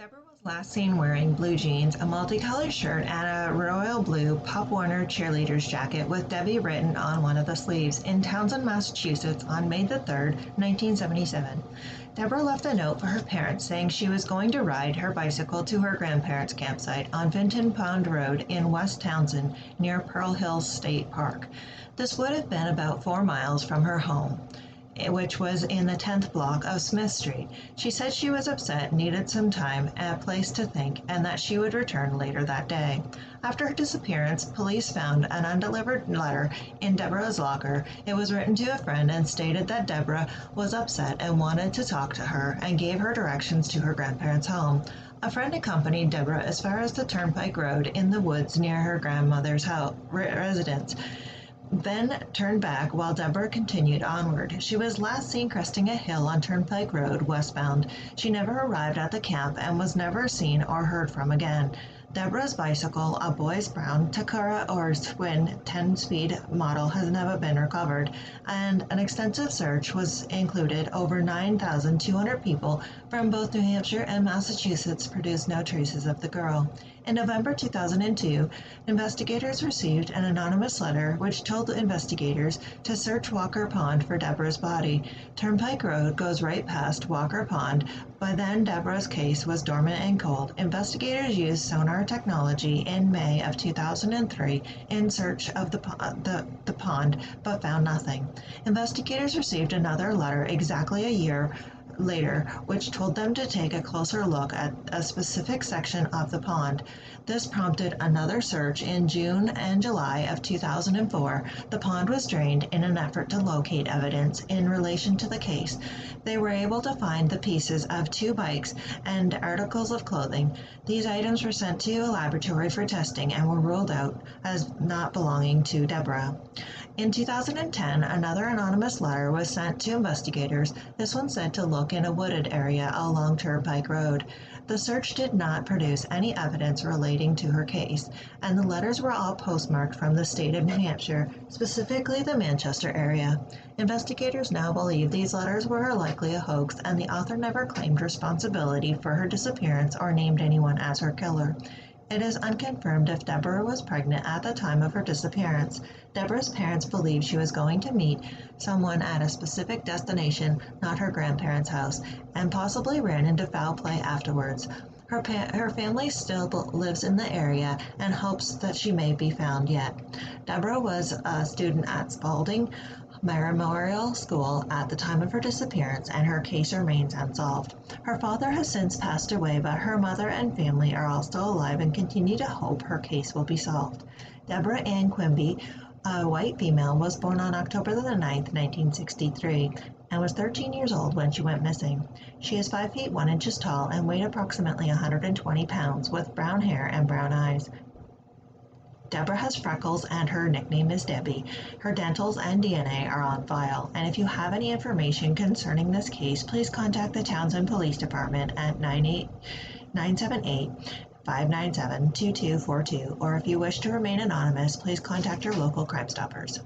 Deborah was last seen wearing blue jeans, a multicolored shirt, and a royal blue Pop Warner cheerleader's jacket with Debbie written on one of the sleeves in Townsend, Massachusetts on May the 3rd, 1977. Deborah left a note for her parents saying she was going to ride her bicycle to her grandparents' campsite on Vinton Pond Road in West Townsend near Pearl Hills State Park. This would have been about 4 miles from her home, which was in the 10th block of Smith Street. She said she was upset, needed some time and a place to think, and that she would return later that day. After her disappearance, police found an undelivered letter in Deborah's locker. It was written to a friend and stated that Deborah was upset and wanted to talk to her and gave her directions to her grandparents' home. A friend accompanied Deborah as far as the Turnpike Road in the woods near her grandmother's residence, then turned back while Deborah continued onward. She was last seen cresting a hill on Turnpike Road westbound. She never arrived at the camp and was never seen or heard from again. Deborah's bicycle, a boys brown Takara or Swin 10-speed model, has never been recovered, and an extensive search was included. Over 9,200 people from both New Hampshire and Massachusetts produced no traces of the girl. In November 2002, investigators received an anonymous letter which told the investigators to search Walker Pond for Deborah's body. Turnpike Road goes right past Walker Pond. By then, Deborah's case was dormant and cold. Investigators used sonar technology in May of 2003 in search of the pond, but found nothing. Investigators received another letter exactly a year later, which told them to take a closer look at a specific section of the pond. This prompted another search in June and July of 2004. The pond was drained in an effort to locate evidence in relation to the case. They were able to find the pieces of 2 bikes and articles of clothing. These items were sent to a laboratory for testing and were ruled out as not belonging to Deborah. In 2010, another anonymous letter was sent to investigators. This one said to look in a wooded area along Turnpike Road. The search did not produce any evidence relating to her case, and the letters were all postmarked from the state of New Hampshire, specifically the Manchester area. Investigators now believe these letters were likely a hoax, and the author never claimed responsibility for her disappearance or named anyone as her killer. It is unconfirmed if Deborah was pregnant at the time of her disappearance. Deborah's parents believe she was going to meet someone at a specific destination, not her grandparents' house, and possibly ran into foul play afterwards. Her family still lives in the area and hopes that she may be found yet. Deborah was a student at Spalding Memorial School at the time of her disappearance, and her case remains unsolved. Her father has since passed away, but her mother and family are all still alive and continue to hope her case will be solved. Deborah Ann Quimby, a white female, was born on October the 9th, 1963, and was 13 years old when she went missing. She is 5 feet 1 inches tall and weighed approximately 120 pounds, with brown hair and brown eyes. Deborah has freckles and her nickname is Debbie. Her dentals and DNA are on file, and if you have any information concerning this case, please contact the Townsend Police Department at 978-597-2242, or if you wish to remain anonymous, please contact your local Crime Stoppers.